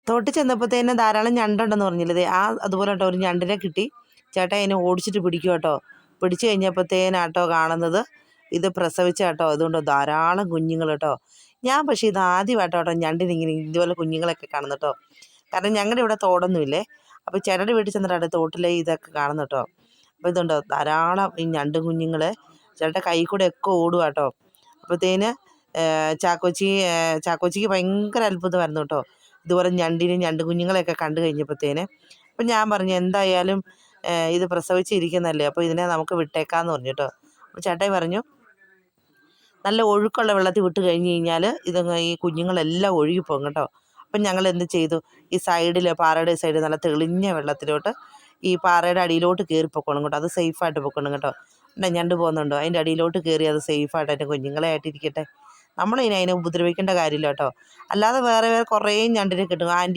തോട്ടിൽ ചെന്നപ്പോഴത്തേന് ധാരാളം ഞണ്ടുണ്ടെന്ന് പറഞ്ഞില്ലേ, അതുപോലെ കേട്ടോ ഒരു ഞണ്ടിനെ കിട്ടി. ചേട്ടാ അതിനെ ഓടിച്ചിട്ട് പിടിക്കും കേട്ടോ. പിടിച്ചു കഴിഞ്ഞപ്പോഴത്തേനാട്ടോ കാണുന്നത് ഇത് പ്രസവിച്ച കേട്ടോ. അതുകൊണ്ട് ധാരാളം കുഞ്ഞുങ്ങൾ കേട്ടോ. ഞാൻ പക്ഷേ ഇത് ആദ്യമായിട്ടോ കേട്ടോ ഞണ്ടിനിങ്ങനെ ഇതുപോലെ കുഞ്ഞുങ്ങളൊക്കെ കാണുന്നു കേട്ടോ. കാരണം ഞങ്ങളുടെ ഇവിടെ തോടൊന്നുമില്ലേ. അപ്പോൾ ചേട്ടൻ്റെ വീട്ടിൽ ചെന്നിട്ടാണ് തോട്ടിലെ ഇതൊക്കെ കാണുന്നു കേട്ടോ. അപ്പോൾ ഇതുണ്ടോ ധാരാളം ഈ ഞണ്ട് കുഞ്ഞുങ്ങൾ ചേട്ടൻ്റെ കൈ കൂടെ ഒക്കെ ഓടുക കേട്ടോ. അപ്പോഴത്തേന് ചാക്കോച്ചിക്ക് ഭയങ്കര അത്ഭുതമായിരുന്നു കേട്ടോ, ഇതുപോലെ ഞണ്ട് കുഞ്ഞുങ്ങളെയൊക്കെ കണ്ടു കഴിഞ്ഞപ്പോഴത്തേന്. അപ്പം ഞാൻ പറഞ്ഞു എന്തായാലും ഇത് പ്രസവിച്ചിരിക്കുന്നതല്ലേ, അപ്പോൾ ഇതിനെ നമുക്ക് വിട്ടേക്കാമെന്ന് പറഞ്ഞു കേട്ടോ. അപ്പോൾ ചേട്ടായി പറഞ്ഞു നല്ല ഒഴുക്കുള്ള വെള്ളത്തിൽ വിട്ട് കഴിഞ്ഞ് കഴിഞ്ഞാൽ ഈ കുഞ്ഞുങ്ങളെല്ലാം ഒഴുകിപ്പോകും കേട്ടോ. അപ്പം ഞങ്ങൾ എന്ത് ചെയ്തു, ഈ സൈഡിൽ പാറയുടെ സൈഡിൽ നല്ല തെളിഞ്ഞ വെള്ളത്തിലോട്ട് ഈ പാറയുടെ അടിയിലോട്ട് കയറി പൊക്കണം കേട്ടോ. അത് സേഫായിട്ട് പൊക്കണം കേട്ടോ. ഞണ്ട് പോകുന്നുണ്ടോ, അതിൻ്റെ അടിയിലോട്ട് കയറി അത് സേഫായിട്ട് അതിൻ്റെ കുഞ്ഞുങ്ങളെ ആയിട്ടിരിക്കട്ടെ. നമ്മളിതിനെ ഉപദ്രവിക്കേണ്ട കാര്യമില്ല കേട്ടോ. അല്ലാതെ വേറെ കുറേ ഞണ്ടിനെ കിട്ടും.